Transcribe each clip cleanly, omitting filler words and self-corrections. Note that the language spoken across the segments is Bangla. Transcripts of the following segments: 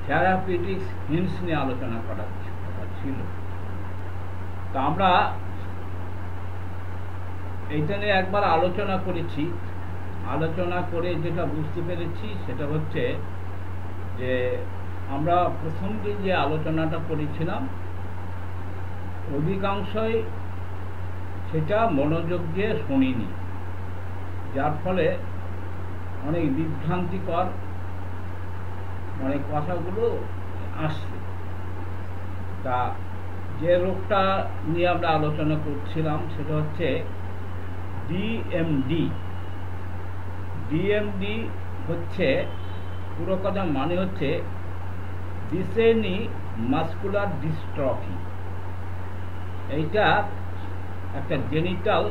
থ্যারাপিউটিক্স হিন্টস নিয়ে আলোচনা করার কথা ছিল। তা আমরা এইটা নিয়ে একবার আলোচনা করেছি। আলোচনা করে যেটা বুঝতে পেরেছি সেটা হচ্ছে যে আমরা প্রথম দিন যে আলোচনাটা করেছিলাম অধিকাংশই সেটা মনোযোগ দিয়ে শুনিনি, যার ফলে অনেক বিভ্রান্তিকর অনেক কথাগুলো আসছে। তা যে রোগটা নিয়ে আমরা আলোচনা করছিলাম সেটা হচ্ছে ডিএমডি। ডিএমডি হচ্ছে পুরো কথা মানে হচ্ছে ডিসেনি মাসকুলার ডিস্ট্রফি। এইটা একটা জেনিটাল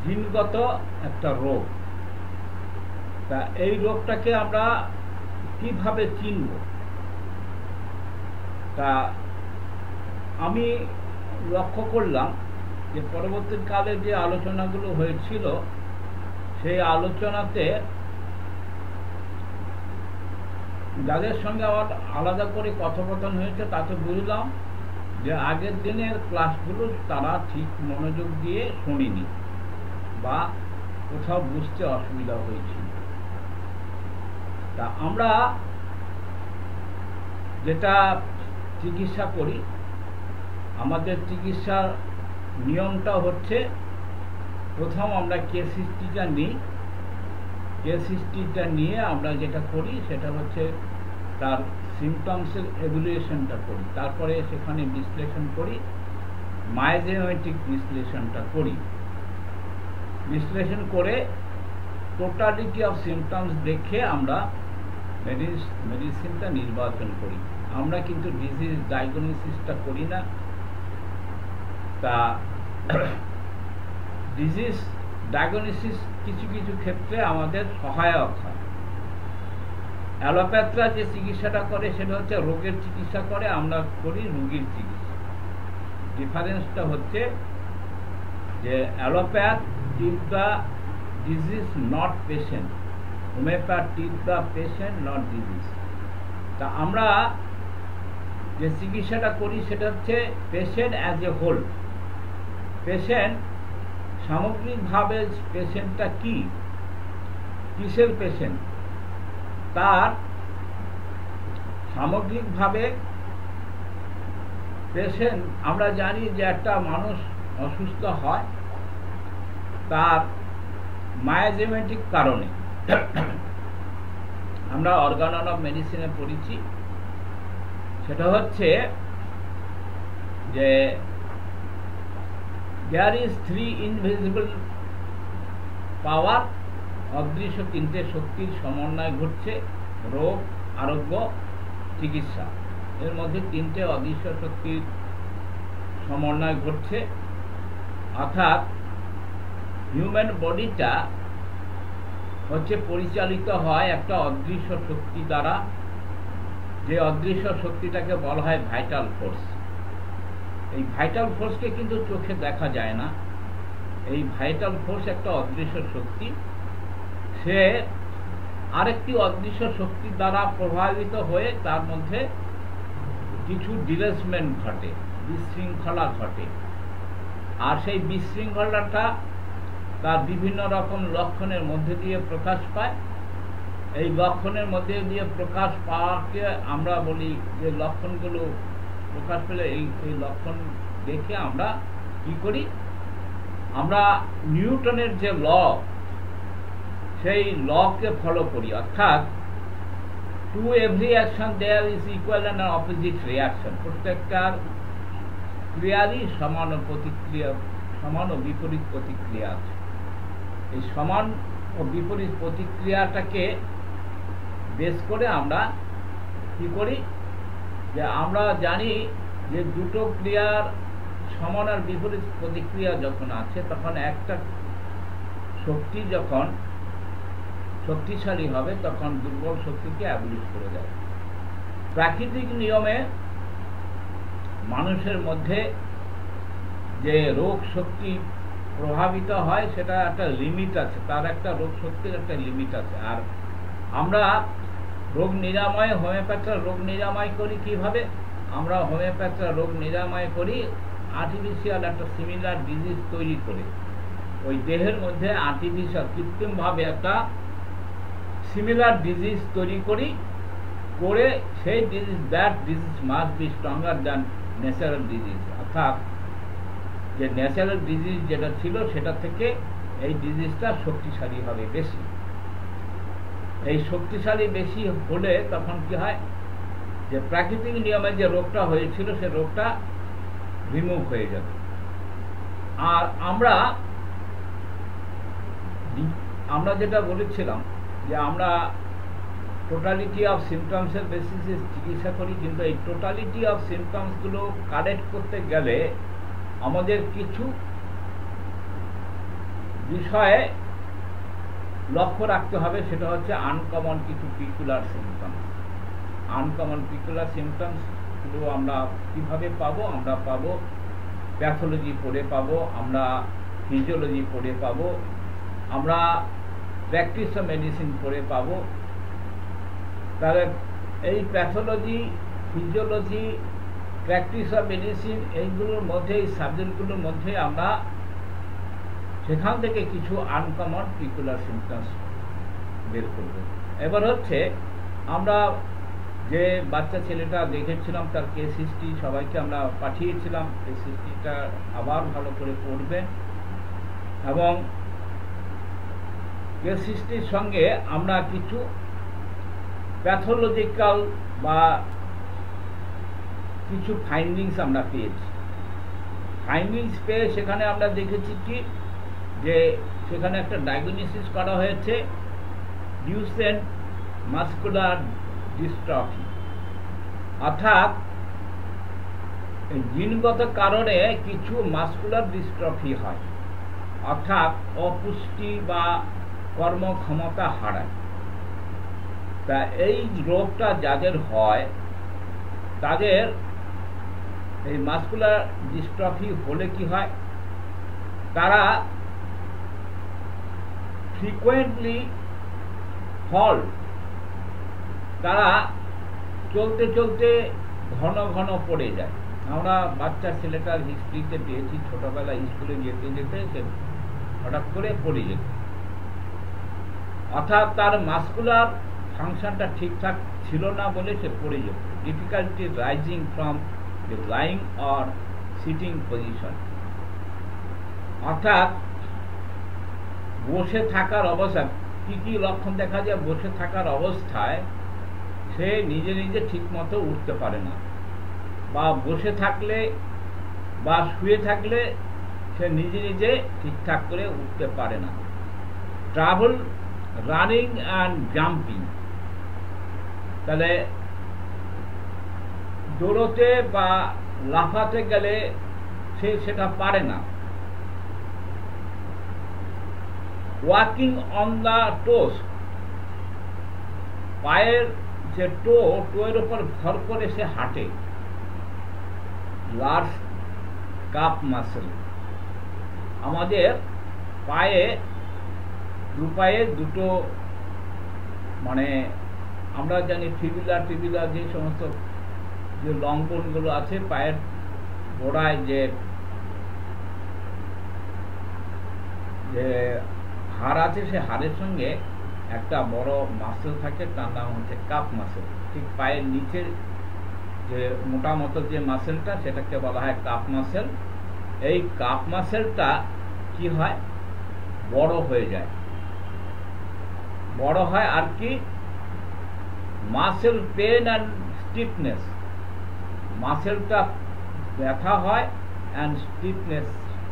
জিনগত একটা রোগ। তা এই রোগটাকে আমরা কিভাবে চিনব? তা আমি লক্ষ্য করলাম যে পরবর্তীকালে যে আলোচনাগুলো হয়েছিল সেই আলোচনাতে যাদের সঙ্গে আমার আলাদা করে কথোপকথন হয়েছে তাতে বুঝলাম যে আগের দিনের ক্লাসগুলো তারা ঠিক মনোযোগ দিয়ে শোনেনি বা কোথাও বুঝতে অসুবিধা হয়েছিল। তা আমরা যেটা চিকিৎসা করি, আমাদের চিকিৎসার নিয়মটা হচ্ছে প্রথম আমরা কেস হিস্ট্রিটা নিই। কেস হিস্ট্রিটা নিয়ে আমরা যেটা করি সেটা হচ্ছে তার সিমটমসের এভ্যালুয়েশনটা করি, তারপরে সেখানে বিশ্লেষণ করি, মায়োজেনেটিক বিশ্লেষণটা করি। বিশ্লেষণ করে টোটালিটি অফ সিমটমস দেখে আমরা মেডিসিনটা নির্বাচন করি। আমরা কিন্তু ডিজিজ ডায়াগনোসিসটা করি না। তা ডিজিজ ডায়াগনোসিস কিছু কিছু ক্ষেত্রে আমাদের সহায়ক হয়। অ্যালোপ্যাথরা যে চিকিৎসাটা করে সেটা হচ্ছে রোগের চিকিৎসা করে, আমরা করি রোগীর চিকিৎসা। ডিফারেন্সটা হচ্ছে যে allopath treat the disease not patient, homeopath treat the patient not disease. তা আমরা যে চিকিৎসাটা করি সেটা হচ্ছে patient as a whole. Patient সামগ্রিকভাবে পেশেন্টটা কি, কিসের পেশেন্ট, তার সামগ্রিকভাবে পেশেন্ট আমরা জানি যে একটা মানুষ অসুস্থ হয় তার মায়োজেনেটিক কারণে। আমরা অর্গান অফ মেডিসিনে পড়েছি, সেটা হচ্ছে যে there is 3 invisible power, অদৃশ্য 3টে শক্তির সমন্বয় ঘটছে রোগ, আরোগ্য, চিকিৎসা। এর মধ্যে 3টে অদৃশ্য শক্তির সমন্বয় ঘটছে। অর্থাৎ হিউম্যান বডিটা হচ্ছে পরিচালিত হয় একটা অদৃশ্য শক্তি দ্বারা, যে অদৃশ্য শক্তিটাকে বলা হয় ভাইটাল ফোর্স। এই ভাইটাল ফোর্সকে কিন্তু চোখে দেখা যায় না। এই ভাইটাল ফোর্স একটা অদৃশ্য শক্তি, সে আরেকটি অদৃশ্য শক্তির দ্বারা প্রভাবিত হয়ে তার মধ্যে কিছু ডিরেসমেন্ট ঘটে, বিশৃঙ্খলা ঘটে। আর সেই বিশৃঙ্খলাটা তার বিভিন্ন রকম লক্ষণের মধ্যে দিয়ে প্রকাশ পায়। এই লক্ষণের মধ্যে দিয়ে প্রকাশ পাওয়াকে আমরা বলি যে লক্ষণগুলো প্রকাশ পেলে এই লক্ষণ দেখে আমরা কি করি, আমরা নিউটনের যে ল সেই লকে ফলো করি। অর্থাৎ to every action there is equal and opposite reaction. প্রত্যেকটার ক্রিয়ারই সমান ও বিপরীত প্রতিক্রিয়া আছে। এই সমান ও বিপরীত প্রতিক্রিয়াটাকে বেস করে আমরা কি করি, যে আমরা জানি যে দুটো ক্রিয়ার সমান আর বিপরীত প্রতিক্রিয়া যখন আছে তখন একটা শক্তি যখন শক্তিশালী হবে তখন দুর্বল শক্তিকে অ্যাবলিশ করে দেয়। প্রাকৃতিক নিয়মে মানুষের মধ্যে যে রোগ শক্তি প্রভাবিত হয় সেটা একটা লিমিট আছে, তার একটা রোগ শক্তির একটা লিমিট আছে। আর আমরা রোগ নিরাময়, হোমিওপ্যাথরা রোগ নিরাময় করি কিভাবে? আমরা হোমিওপ্যাথরা রোগ নিরাময় করি আর্টিফিশিয়াল একটা সিমিলার ডিজিজ তৈরি করে, ওই দেহের মধ্যে আর্টিফিশিয়াল কৃত্রিমভাবে একটা সিমিলার ডিজিজ তৈরি করি, করে সেই disease, that disease must be stronger than natural disease. অর্থাৎ যে ন্যাচারাল ডিজিজ যেটা ছিল সেটা থেকে এই ডিজিজটা শক্তিশালী হবে বেশি। এই শক্তিশালী বেশি হলে তখন কি হয়, যে প্রাকৃতিক নিয়মে যে রোগটা হয়েছিল সে রোগটা রিমুভ হয়ে যাবে। আর আমরা যেটা বলেছিলাম যে আমরা টোটালিটি অফ সিমটমসের বেসিসে চিকিৎসা করি, কিন্তু এই টোটালিটি অফ সিমটমসগুলো কারেক্ট করতে গেলে আমাদের কিছু বিষয়ে লক্ষ্য রাখতে হবে। সেটা হচ্ছে আনকমন কিছু পিকুলার সিমটমস। আনকমন পিকুলার সিমটমসগুলো আমরা কীভাবে পাবো? আমরা পাবো প্যাথোলজি পড়ে পাবো, আমরা ফিজিওলজি পড়ে পাবো, আমরা প্র্যাকটিস অফ মেডিসিন পড়ে পাবো। তাহলে এই pathology, physiology, practice of medicine এইগুলোর মধ্যে, এই সাবজেক্টগুলোর মধ্যে আমরা সেখান থেকে কিছু আনকমন পিকুলার সিমটমস বের করব। এবার হচ্ছে আমরা যে বাচ্চা ছেলেটা দেখেছিলাম তার কেস হিস্ট্রি সবাইকে আমরা পাঠিয়েছিলাম, কেস হিস্ট্রিটা আবার ভালো করে পড়বেন এবং কেস হিস্ট্রির সঙ্গে আমরা কিছু প্যাথোলজিক্যাল বা কিছু ফাইন্ডিংস আমরা পেয়েছি। ফাইন্ডিংস পেয়ে সেখানে আমরা দেখেছি কি, যে সেখানে একটা ডায়াগনোসিস করা হয়েছে ডিউসেন মাসকুলার ডিস্ট্রফি, অর্থাৎ জিনগত কারণে কিছু মাসকুলার ডিস্ট্রফি হয়, অর্থাৎ অপুষ্টি বা কর্মক্ষমতা হারায়। তা এই রোগটা যাদের হয় তাদের এই মাসকুলার ডিস্ট্রফি হলে কি হয়, তারা ফ্রিকোয়েন্টলি ফল, তারা চলতে চলতে ঘন ঘন পড়ে যায়। আমরা বাচ্চা ছেলেটার হিস্ট্রিতে পেয়েছি ছোটবেলায় স্কুলে যেতে যেতে সে হঠাৎ করে পড়ে যেত, অর্থাৎ তার মাসকুলার ফাংশনটা ঠিকঠাক ছিল না বলে সে পড়ে যেত। Difficulty rising from the lying or sitting position, অর্থাৎ বসে থাকার অবস্থা, কি কি লক্ষণ দেখা যায়? বসে থাকার অবস্থায় সে নিজে নিজে ঠিক মতো উঠতে পারে না, বা বসে থাকলে বা শুয়ে থাকলে সে নিজে নিজে ঠিকঠাক করে উঠতে পারে না। ট্রাভেল, রানিং অ্যান্ড জাম্পিং, তাহলে দৌড়তে বা লাফাতে গেলে সে সেটা পারে না। ওয়াকিং অন দ্য টোস, পায়ের যে টোয়ের উপর ভর করে সে হাঁটে। লার্জ কাপ মাসেল, আমাদের পায়ে দুপায়ে দুটো, মানে আমরা জানি ফিবিলার টিবিলার যে সমস্ত যে লং বোনগুলো আছে পায়ের গোড়ায়, যে হাড় আছে, সে হাড়ের সঙ্গে একটা বড় মাসেল থাকে, তার নাম হচ্ছে কাপ মাসেল। ঠিক পায়ের নিচের যে মোটা মতো যে মাসেলটা সেটাকে বলা হয় কাপ মাসেল। এই কাপ মাসেলটা কি হয়, বড় হয়ে যায়, বড় হয়। আর কি, মাসেল পেন অ্যান্ড স্টিফনেস, মাসেলটা ব্যথা হয় অ্যান্ড স্টিফনেস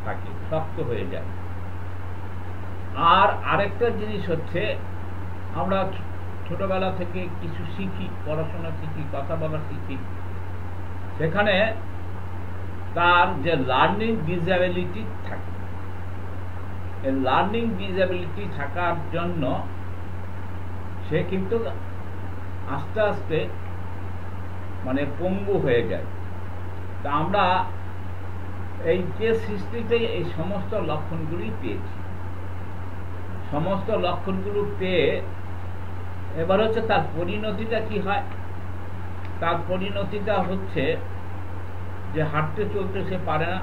থাকে, শক্ত হয়ে যায়। আর আরেকটা জিনিস হচ্ছে, আমরা ছোটবেলা থেকে কিছু শিখি, পড়াশোনা শিখি, কথা বলা শিখি, সেখানে তার যে লার্নিং ডিসএবিলিটি থাকে, এই লার্নিং ডিসএবিলিটি থাকার জন্য সে কিন্তু আস্তে আস্তে মানে পঙ্গু হয়ে যায়। তা আমরা এই কেস হিস্ট্রিতে এই সমস্ত লক্ষণগুলি পেয়েছি। সমস্ত লক্ষণগুলো পেয়ে এবার হচ্ছে তার পরিণতিটা কি হয়। তার পরিণতিটা হচ্ছে যে হাঁটতে চলতে সে পারে না,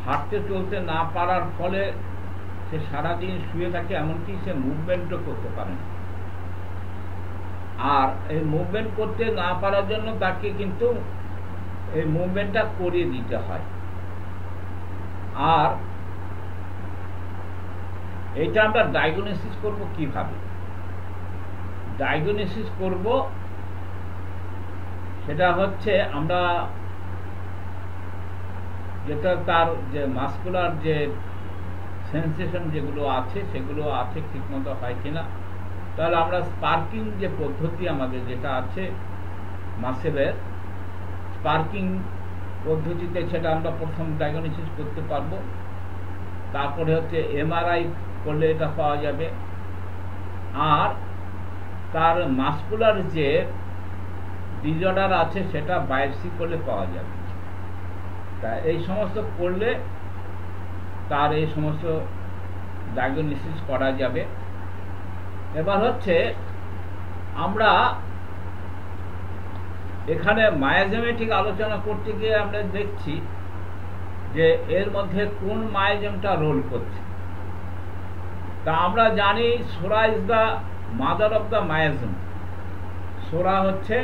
হাঁটতে চলতে না পারার ফলে সে সারাদিন শুয়ে থাকে, এমনকি সে মুভমেন্টও করতে পারে না। আর এই মুভমেন্ট করতে না পারার জন্য তাকে কিন্তু এই মুভমেন্টটা করিয়ে দিতে হয়। আর এটা আমরা ডায়াগনোসিস করব কিভাবে? ডায়াগনোসিস করব সেটা হচ্ছে আমরা যেটা তার যে মাসকুলার যে সেন্সেশন যেগুলো আছে সেগুলো আছে ঠিকমতো হয় কিনা, তাহলে আমরা স্পার্কিং যে পদ্ধতি আমাদের যেটা আছে মাসেলের স্পার্কিং পদ্ধতিতে সেটা আমরা প্রথম ডায়াগনোসিস করতে পারবো। তারপরে হচ্ছে এমআরআই করলে এটা পাওয়া যাবে। আর তার মাসকুলার যে ডিসঅর্ডার আছে সেটা বায়োপসি করলে পাওয়া যাবে। তা এই সমস্ত করলে তার এই সমস্ত ডায়াগনোসিস করা যাবে। এবার হচ্ছে আমরা এখানে মায়োজেমেটিক আলোচনা করতে গিয়ে আমরা দেখছি যে এর মধ্যে কোন মায়োজেমটা রোল করছে। তা আমরা জানি psora is the mother of the miasm. Psora হচ্ছে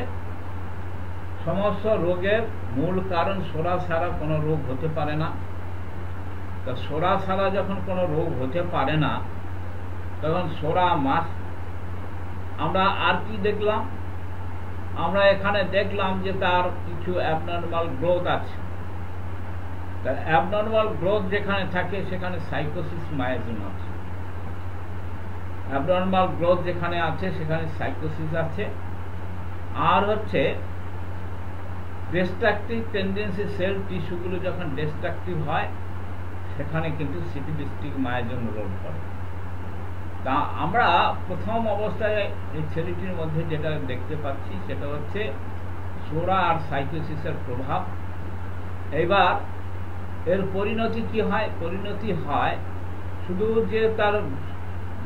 সমস্ত রোগের মূল কারণ। সোরা ছাড়া কোনো রোগ হতে পারে না। তা সোরা ছাড়া যখন কোনো রোগ হতে পারে না তখন সোরা মাস। আমরা আর কি দেখলাম? আমরা এখানে দেখলাম যে তার কিছু অ্যাবনর্মাল গ্রোথ আছে। তা অ্যাবনর্মাল গ্রোথ যেখানে থাকে সেখানে সাইকোসিস মায়োজেম আছে। অ্যাবনর্মাল গ্রোথ যেখানে আছে সেখানে সাইকোসিস আছে। আর হচ্ছে ডিস্ট্রাকটিভ টেন্ডেন্সি সেল টিস্যুগুলো যখন ডিস্ট্রাকটিভ হয় সেখানে কিন্তু সিফিলিস্টিক মায়োজেম রোল করে। তা আমরা প্রথম অবস্থায় এই ছেলেটির মধ্যে যেটা দেখতে পাচ্ছি সেটা হচ্ছে সোরা আর সাইকোসিসের প্রভাব। এবার এর পরিণতি কি হয়? পরিণতি হয় শুধু যে তার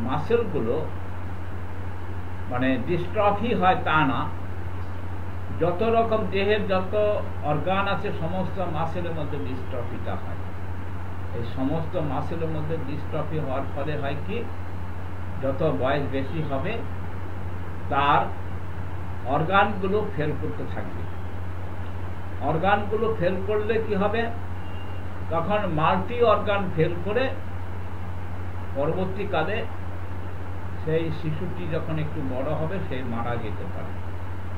মাসেলগুলো মানে ডিস্ট্রফি হয় তা না, যত রকম দেহের যত অর্গান আছে সমস্ত মাসেলের মধ্যে ডিস্ট্রফিটা হয়। এই সমস্ত মাসেলের মধ্যে ডিস্ট্রফি হওয়ার ফলে হয় কি, যত বয়স বেশি হবে তার অর্গানগুলো ফেল করতে থাকবে। অর্গানগুলো ফেল করলে কি হবে, তখন মাল্টি অর্গান ফেল করে পরবর্তীকালে সেই শিশুটি যখন একটু বড় হবে সে মারা যেতে পারে।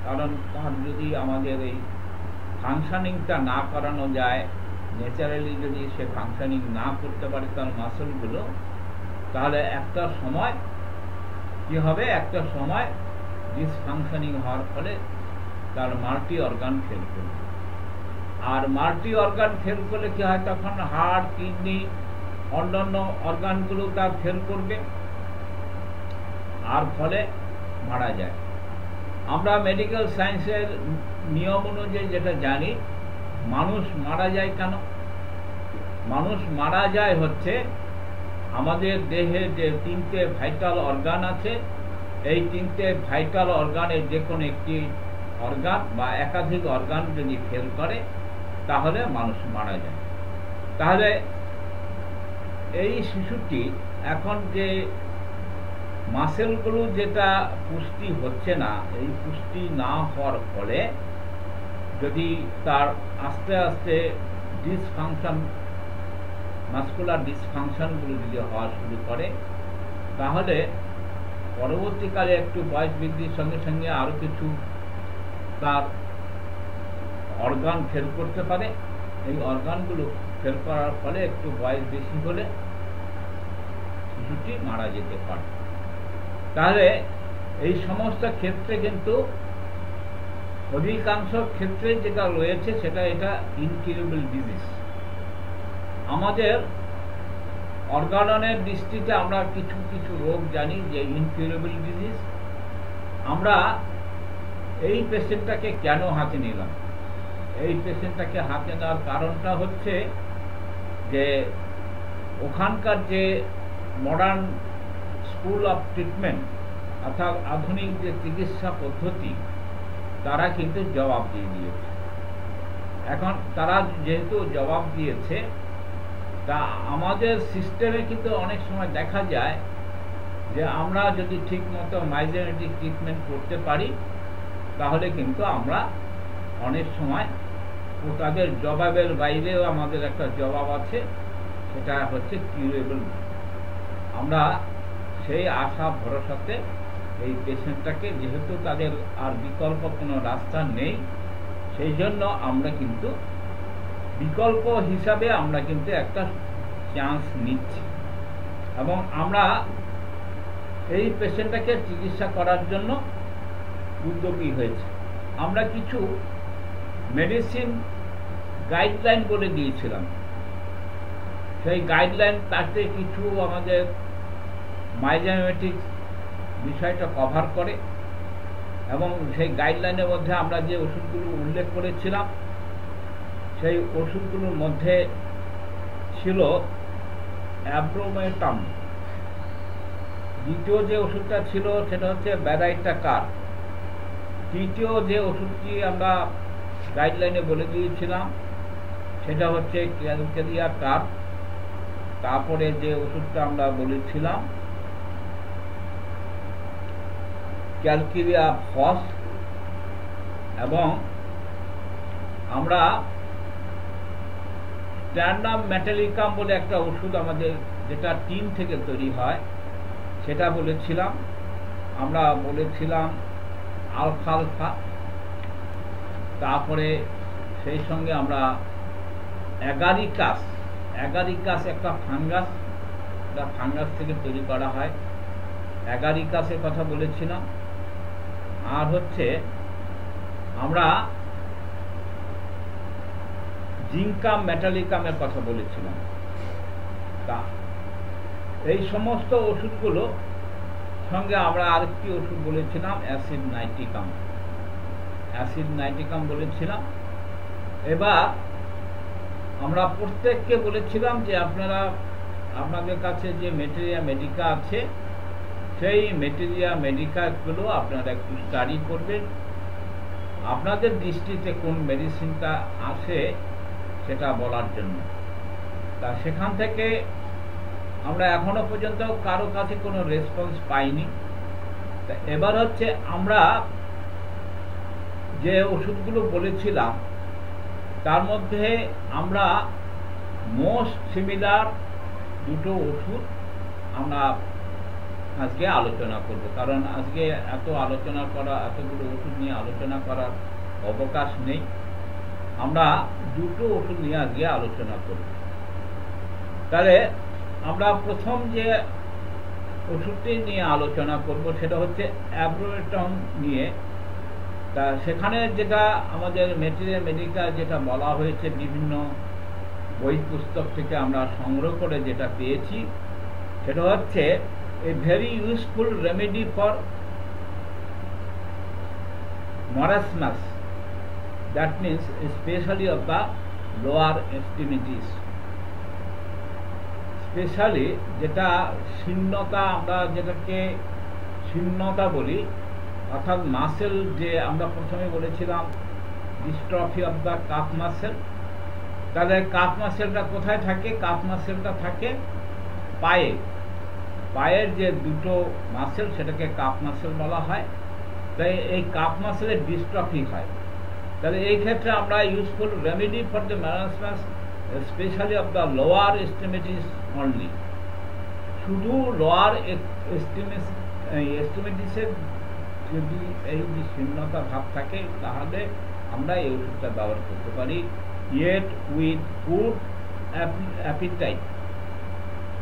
কারণ তার যদি আমাদের এই ফাংশনিংটা না করানো যায়, ন্যাচারালি যদি সে ফাংশনিং না করতে পারে তার মাসলগুলো, তাহলে একটা সময় কি হবে, একটা সময় ডিসফাংশনিং হওয়ার ফলে তার মাল্টি অর্গান ফেল করবে। আর মাল্টি অর্গান ফেল করলে কি হয়, তখন হার্ট, কিডনি, অন্যান্য অর্গানগুলো তার ফেল করবে আর ফলে মারা যায়। আমরা মেডিকেল সায়েন্সের নিয়ম অনুযায়ী যেটা জানি, মানুষ মারা যায় কেন? মানুষ মারা যায় হচ্ছে আমাদের দেহে যে তিনটে ভাইটাল অর্গান আছে, এই তিনটে ভাইটাল অর্গানের যে কোনো একটি অর্গান বা একাধিক অর্গান যদি ফেল করে তাহলে মানুষ মারা যায়। তাহলে এই শিশুটি এখন যে মাসেলগুলো যেটা পুষ্টি হচ্ছে না, এই পুষ্টি না হওয়ার ফলে যদি তার আস্তে আস্তে ডিসফাংশন, মাসকুলার ডিসফাংশনগুলো যদি হওয়া শুরু করে, তাহলে পরবর্তীকালে একটু বয়স বৃদ্ধির সঙ্গে সঙ্গে আরও কিছু তার অর্গান ফেল করতে পারে। এই অর্গানগুলো ফেল করার ফলে একটু বয়স বেশি হলে শিশুটি মারা যেতে পারে। তাহলে এই সমস্ত ক্ষেত্রে কিন্তু অধিকাংশ ক্ষেত্রে যেটা রয়েছে সেটা এটা ইনকিউরেবল ডিজিজ। আমাদের অর্গানের দৃষ্টিতে আমরা কিছু কিছু রোগ জানি যে ইনকিউরেবল ডিজিজ। আমরা এই পেশেন্টটাকে কেন হাতে নিলাম? এই পেশেন্টটাকে হাতে নেওয়ার কারণটা হচ্ছে যে ওখানকার যে মডার্ন স্কুল অফ ট্রিটমেন্ট, অর্থাৎ আধুনিক যে চিকিৎসা পদ্ধতি তারা কিন্তু জবাব দিয়ে দিয়েছে। এখন তারা যেহেতু জবাব দিয়েছে, তা আমাদের সিস্টেমে কিন্তু অনেক সময় দেখা যায় যে আমরা যদি ঠিক মতো মাইজেনেটিক ট্রিটমেন্ট করতে পারি তাহলে কিন্তু আমরা অনেক সময় তাদের জবাবের বাইরেও আমাদের একটা জবাব আছে, সেটা হচ্ছে কিউরেবল। আমরা সেই আশা ভরসাতে এই পেশেন্টটাকে, যেহেতু তাদের আর বিকল্প কোনো রাস্তা নেই, সেই জন্য আমরা কিন্তু বিকল্প হিসাবে আমরা কিন্তু একটা চান্স নিচ্ছি এবং আমরা এই পেশেন্টটাকে চিকিৎসা করার জন্য উদ্যোগী হয়েছে। আমরা কিছু মেডিসিন গাইডলাইন বলে দিয়েছিলাম, সেই গাইডলাইন তাতে কিছু আমাদের মাইজেনেটিক্স বিষয়টা কভার করে এবং সেই গাইডলাইনের মধ্যে আমরা যে ওষুধগুলো উল্লেখ করেছিলাম সেই ওষুধগুলোর মধ্যে ছিল অ্যাব্রোমেটাম। দ্বিতীয় যে ওষুধটা ছিল সেটা হচ্ছে ব্যারাইটাকার। তৃতীয় যে ওষুধটি আমরা গাইডলাইনে বলে দিয়েছিলাম সেটা হচ্ছে ক্যালকেরিয়াকার। তারপরে যে ওষুধটা আমরা বলেছিলাম ক্যালকেরিয়া ফস, এবং আমরা স্ট্যান্ডাম মেটালিকাম বলে একটা ওষুধ আমাদের যেটা টিন থেকে তৈরি হয় সেটা বলেছিলাম। আমরা বলেছিলাম আলফালফা। তারপরে সেই সঙ্গে আমরা অ্যাগারিকাস একটা ফাঙ্গাস, এটা ফাঙ্গাস থেকে তৈরি করা হয়, অ্যাগারিকাসের কথা বলেছিলাম। আর হচ্ছে আমরা জিঙ্কাম মেটালিকামের কথা বলেছিলাম। তা এই সমস্ত ওষুধগুলো সঙ্গে আমরা আরেকটি ওষুধ বলেছিলাম অ্যাসিড নাইট্রিকাম বলেছিলাম। এবার আমরা প্রত্যেককে বলেছিলাম যে আপনাদের কাছে যে ম্যাটেরিয়া মেডিকা আছে সেই ম্যাটেরিয়া মেডিকাগুলো আপনারা একটু স্টাডি করবেন, আপনাদের দৃষ্টিতে কোন মেডিসিনটা আসে সেটা বলার জন্য। তা সেখান থেকে আমরা এখনো পর্যন্ত কারো কাছে কোনো রেসপন্স পাইনি। তা এবার হচ্ছে আমরা যে ওষুধগুলো বলেছিলাম তার মধ্যে আমরা মোস্ট সিমিলার দুটো ওষুধ আমরা আজকে আলোচনা করব, কারণ আজকে এতগুলো ওষুধ নিয়ে আলোচনা করার অবকাশ নেই। আমরা দুটো ওষুধ নিয়ে আজকে আলোচনা করব। তাহলে আমরা প্রথম যে ওষুধটি নিয়ে আলোচনা করব সেটা হচ্ছে অ্যাব্রোমেটাম নিয়ে। তা সেখানে যেটা আমাদের ম্যাটেরিয়া মেডিকা যেটা বলা হয়েছে বিভিন্ন বই পুস্তক থেকে আমরা সংগ্রহ করে যেটা পেয়েছি সেটা হচ্ছে a very useful remedy for marasmus, that means especially of the lower extremities, specially যেটা শীর্ণতা, আমরা যেটাকে শীর্ণতা বলি, অর্থাৎ মাসেল, যে আমরা প্রথমে বলেছিলাম dystrophy of the calf muscle. তাহলে কাফ মাসেলটা কোথায় থাকে? কাফ মাসেলটা থাকে পায়ের যে দুটো মাসেল সেটাকে কাফ মাসেল বলা হয়। তাই এই কাফ মাসেলের ডিস্ট্রফি হয়। তাহলে এই ক্ষেত্রে আমরা useful remedy for the marasmus specially of the lower extremities only, শুধু লোয়ার এক্সট্রিমিটিসের যদি এই যে শীর্ণতা ভাব থাকে তাহলে আমরা এই ওষুধটা ব্যবহার করতে পারি, ইয়েট উইথ গুড অ্যাপিটাইট।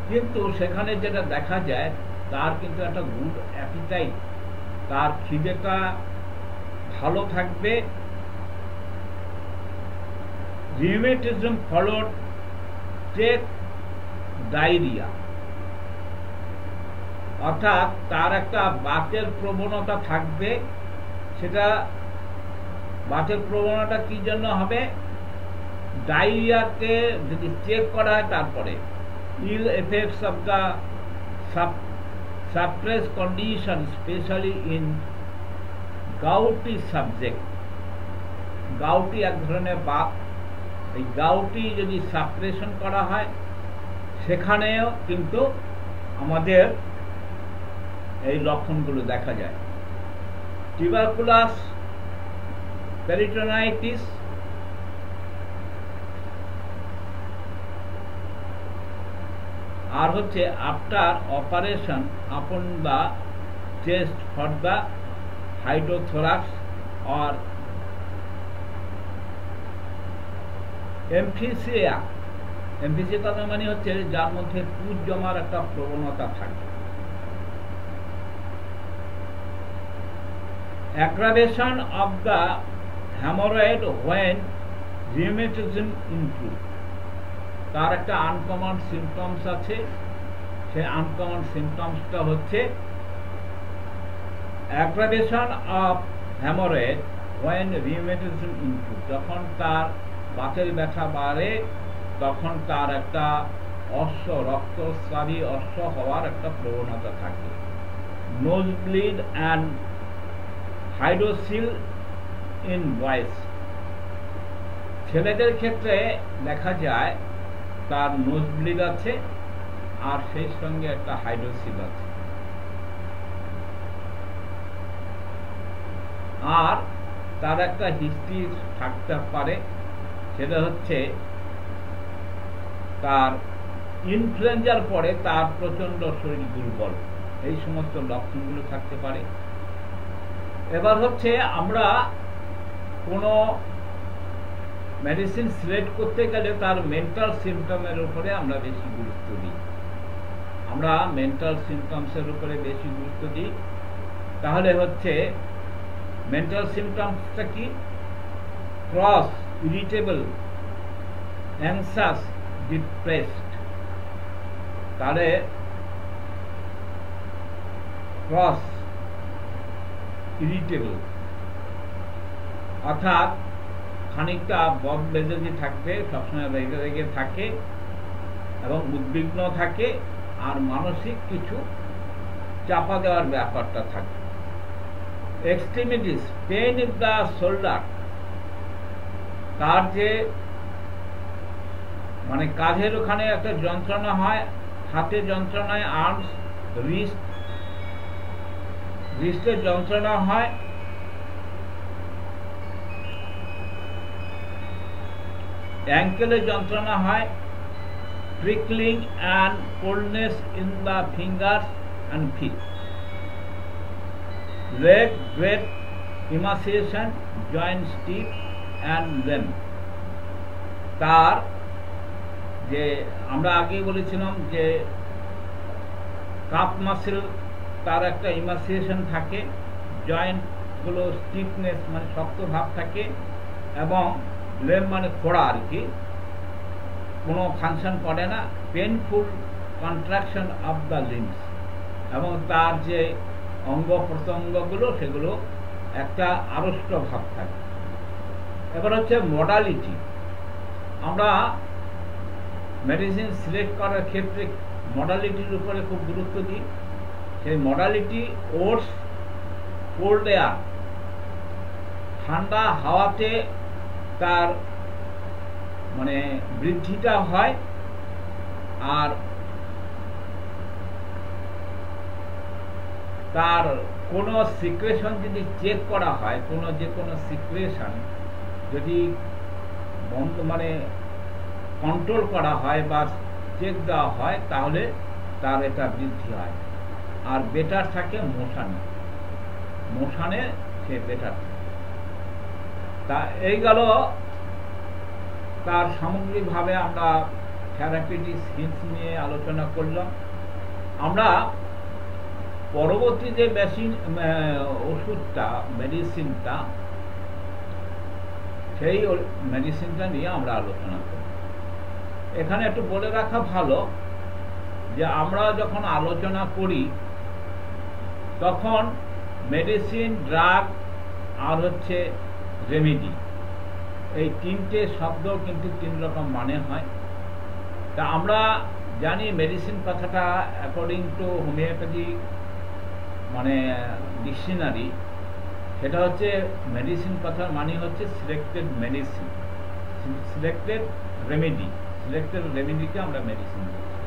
কিন্তু সেখানে যেটা দেখা যায় তার কিন্তু একটা গুড অ্যাপিটাইট, তার খিদেটা ভালো থাকবে। রিউমেটিজম ফলোড টেক ডায়রিয়া, অর্থাৎ তার একটা বাতের প্রবণতা থাকবে। সেটা বাতের প্রবণতা কি জন্য হবে? ডায়রিয়াকে যদি চেক করা হয় তারপরে ill effects of the suppress condition, especially in gouty subject. Gouty এক ধরনের বাত, এই গাউটি যদি সাপ্রেশন করা হয় সেখানেও কিন্তু আমাদের এই লক্ষণগুলো দেখা যায়। টিউবারকুলাস পেরিটোনাইটিস, আর হচ্ছে after operation upon the chest for the hydrothorax or emphysema. Emphysema কথা মানে হচ্ছে যার মধ্যে পুজ জমার একটা প্রবণতা থাকে। Aggravation of the haemorrhoid when rheumatism improve, তার একটা আনকমন সিমটমস আছে। সেই আনকমন সিমটমসটা হচ্ছে aggravation of haemorrhoid when rheumatism improve, যখন তার বাতের ব্যথা বাড়ে তখন তার একটা রক্তস্রাবী অশ্ব হওয়ার একটা প্রবণতা থাকে। Nose bleed and hydrocele in boys, ছেলেদের ক্ষেত্রে দেখা যায় তার নোজ ব্লিড আছে আর সেই সঙ্গে একটা হাইড্রোসিল আছে। আর তার একটা হিস্ট্রি থাকতে পারে, সেটা হচ্ছে তার ইনফ্লুয়েঞ্জার পরে তার প্রচন্ড শরীর দুর্বল, এই সমস্ত লক্ষণগুলো থাকতে পারে। এবার হচ্ছে আমরা কোনো মেডিসিন সিলেক্ট করতে গেলে তার মেন্টাল সিমটমের উপরে আমরা বেশি গুরুত্ব দিই। আমরা মেন্টাল সিমটমসের উপরে বেশি গুরুত্ব দিই। তাহলে হচ্ছে মেন্টাল সিমটমসটা কি? Cross, irritable, anxious, depressed. তাহলে ক্রস, ইরিটেবল অর্থাৎ খানিকটা বদমেজাজি থাকবে, সবসময় রেগে রেগে থাকে এবং উদ্বিগ্ন থাকে, আর মানসিক কিছু চাপা দেওয়ার ব্যাপারটা থাকে। Extremities, pain in the shoulder, তার যে মানে কাঁধের ওখানে একটা যন্ত্রণা হয়, হাতে যন্ত্রণায়, আর্মস, রিস্টের যন্ত্রণা হয়, অ্যাঙ্কেলে যন্ত্রণা হয়, prickling and coldness in the fingers and feet, leg great emaciation, joint stiff and lame. তার যে আমরা আগে বলেছিলাম যে কাপ মাসেল, তার একটা ইমাসিয়েশন থাকে, জয়েন্টগুলো স্টিফনেস মানে শক্ত ভাব থাকে, এবং লেম মানে খোড়া আর কি, কোনো ফাংশন করে না, painful contraction of the limbs, এবং তার যে অঙ্গ প্রত্যঙ্গগুলো সেগুলো একটা আড়ষ্ট ভাব থাকে। এবার হচ্ছে মডালিটি। আমরা মেডিসিন সিলেক্ট করার ক্ষেত্রে মডালিটির উপরে খুব গুরুত্ব দিই। সেই মডালিটি ওটস, কোল্ড এয়ার, ঠান্ডা হাওয়াতে তার মানে বৃদ্ধিটা হয়, আর তার কোনো সিক্রেশন যদি চেক করা হয়, যে কোনো সিক্রেশন যদি বন্ধ মানে কন্ট্রোল করা হয় বা চেক দেওয়া হয়, তাহলে তার এটা বৃদ্ধি হয়। আর বেটার থাকে মোশানে সে বেটার থাকে। তা এই গেল তার সামগ্রিকভাবে আমরা থেরাপিউটিক হিন্টস নিয়ে আলোচনা করলাম। আমরা পরবর্তী যে ওষুধটা, মেডিসিনটা, সেই মেডিসিনটা নিয়ে আমরা আলোচনা করব। এখানে একটু বলে রাখা ভালো যে আমরা যখন আলোচনা করি তখন মেডিসিন, ড্রাগ আর হচ্ছে রেমেডি, এই তিনটে শব্দ কিন্তু তিন রকম মানে হয়। তা আমরা জানি মেডিসিন কথাটা অ্যাকর্ডিং টু হোমিওপ্যাথি মানে ডিকশনারি, সেটা হচ্ছে মেডিসিন কথার মানে হচ্ছে selected medicine, selected remedy, selected রেমেডিকে আমরা মেডিসিন বলছি।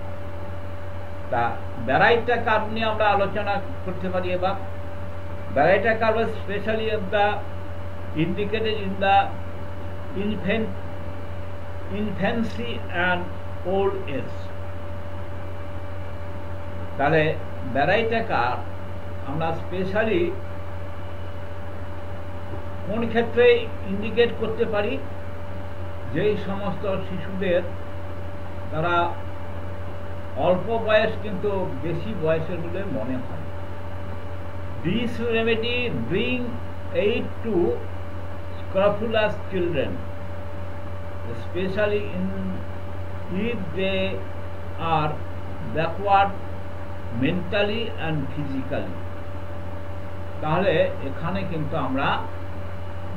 তা ভ্যারাইটা কার্ভ নিয়ে আমরা আলোচনা করতে পারি। এবার baryta carb specially of the indicated in the infancy and old age. তাহলে ভ্যারাইটা কার্ভ আমরা স্পেশালি কোন ক্ষেত্রে ইন্ডিকেট করতে পারি? যেই সমস্ত শিশুদের তারা অল্প বয়স কিন্তু বেশি বয়সের বলে মনে হয়। This remedy bring aid two scrofulous children, especially if they are backward mentally and physically। তাহলে এখানে কিন্তু আমরা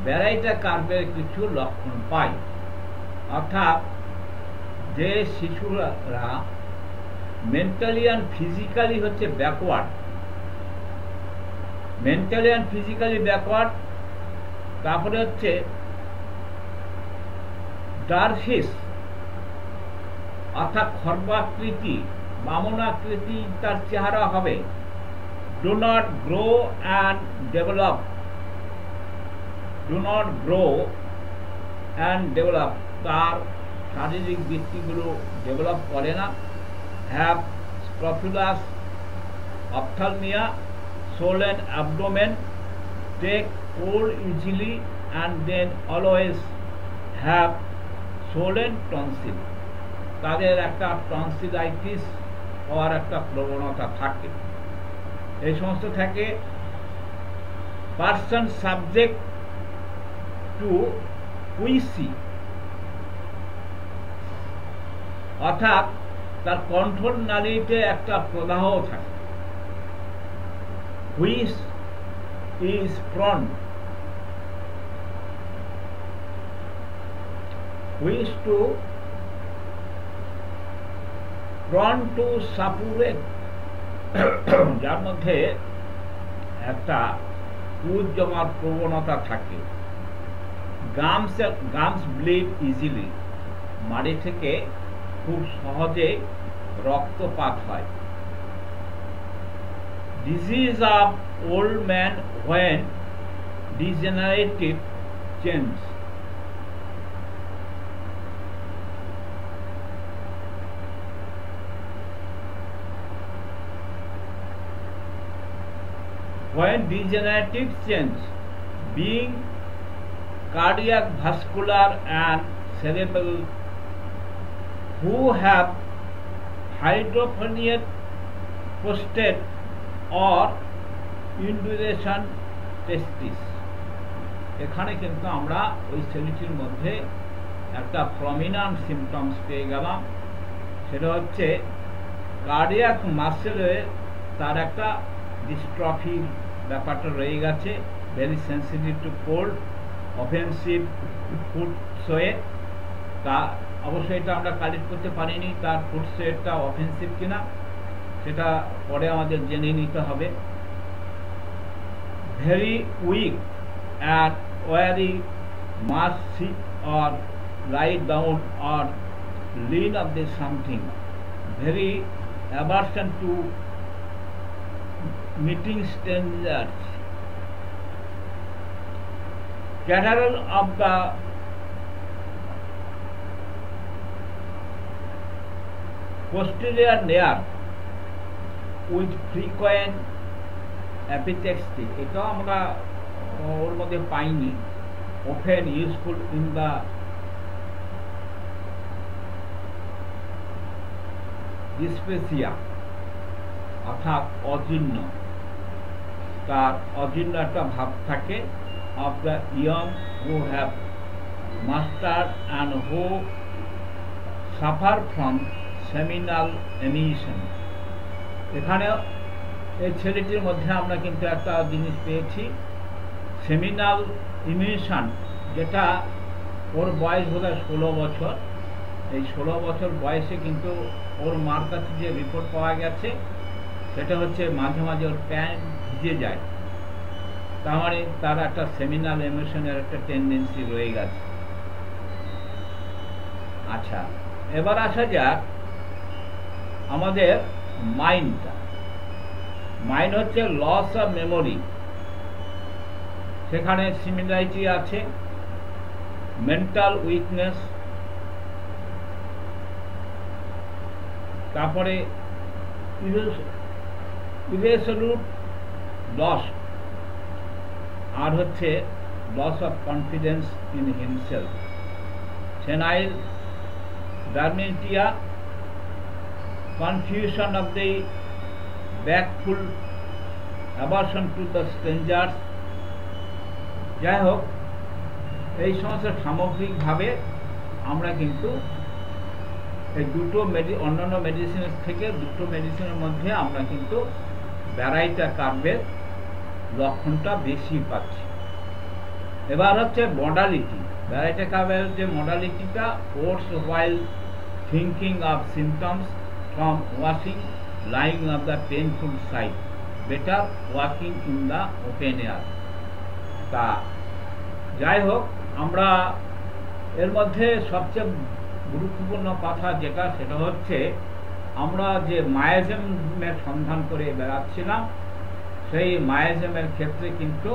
ভ্যারাইটা কার্ভের কিছু লক্ষণ পাই, অর্থাৎ যে শিশুরা মেন্টালি অ্যান্ড ফিজিক্যালি হচ্ছে backward, mentally and physically backward. তারপরে হচ্ছে ডারফিস, অর্থাৎ খর্বাকৃতি, বামনাকৃতি তার চেহারা হবে। Do not grow and develop, do not grow and develop, তার শারীরিক বৃত্তিগুলো ডেভেলপ করে না। Have scrofulous ophthalmia, swollen abdomen, take cold easily, and then always have swollen tonsil। তাদের একটা টনসিলাইটিস হওয়ার একটা প্রবণতা থাকে, এই সমস্ত থাকে। পার্সন সাবজেক্ট টু কুইসি, অর্থাৎ তার কণ্ঠর নালীতে একটা প্রদাহ থাকে। Which is prone to suppurate, যার মধ্যে একটা পুজ জমার প্রবণতা থাকে। গামস ব্লিড ইজিলি, মাড়ি থেকে খুব সহজে রক্তপাত হয়। Disease of old man when degenerative change, when degenerative change being cardiac, vascular and cerebral, who have hydrophonic prostate or ইন্ডুরেশন টেস্টিস। এখানে কিন্তু আমরা ওই সেলটির মধ্যে একটা প্রমিনেন্ট সিমটমস পেয়ে গেলাম, সেটা হচ্ছে কার্ডিয়াক মাসেলে তার একটা ডিস্ট্রফি ব্যাপারটা রয়ে গেছে, very sensitive two cold, offensive food sweat. তা অবশ্যই এটা আমরা কালেক্ট করতে পারিনি তার ফুড সোয়েটটা অফেন্সিভ কিনা, সেটা পরে আমাদের জেনে নিতে হবে। very weak and weary, must sit or lie down or lean up the something, very aversion to meeting strangers, collateral of the posterior nerve with frequent অ্যাপিটেক্সটি, এটাও আমরা ওর মধ্যে পাইনি। Open useful in the dyspepsia, অর্থাৎ অজীর্ণ, তার অজীর্ণ একটা ভাব থাকে। Of the young who have mustard and who suffer from seminal emission. এখানে এই ছেলেটির মধ্যে আমরা কিন্তু একটা জিনিস পেয়েছি, সেমিনাল ইমিউশন, যেটা ওর বয়স বোধহয় 16 বছর। এই 16 বছর বয়সে কিন্তু ওর মার কাছে যে রিপোর্ট পাওয়া গেছে সেটা হচ্ছে মাঝে মাঝে ওর প্যান্ট ভিজে যায়, তার মানে তার একটা সেমিনাল ইমোশনের একটা টেন্ডেন্সি রয়ে গেছে। আচ্ছা, এবার আসা যাক আমাদের মাইন্ডটা। মাইন্ড হচ্ছে লস অফ মেমোরি, সেখানে সিমিলারিটি আছে, মেন্টাল উইকনেস, তারপরে ইরেসলিউট লস, আর হচ্ছে loss of confidence in himself, senile dementia, confusion of the bashful, aversion to the strangers. যাই হোক, এই সমস্ত সামগ্রিকভাবে আমরা কিন্তু এই দুটো অন্যান্য মেডিসিনের থেকে দুটো মেডিসিনের মধ্যে আমরা কিন্তু ব্যারাইটা কার্ভের লক্ষণটা বেশি পাচ্ছি। এবার হচ্ছে মডালিটি। ব্যারাইটা কার্ভের যে মডালিটিটা, oats while thinking of symptoms from washing, lying of the painful side, better walking in the open air। তা যাই হোক, আমরা এর মধ্যে সবচেয়ে গুরুত্বপূর্ণ কথা যেটা, সেটা হচ্ছে আমরা যে মায়াজমের সন্ধান করে বেড়াচ্ছিলাম, সেই মায়াজমের ক্ষেত্রে কিন্তু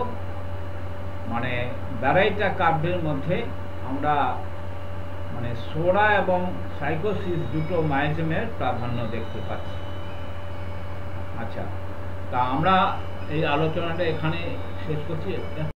মানে ব্যারাইটা কার্ভের মধ্যে আমরা মানে সোডা এবং সাইকোসিস দুটো মায়াজমের প্রাধান্য দেখতে পাচ্ছি। আচ্ছা, তা আমরা এই আলোচনাটা এখানে শেষ করছি।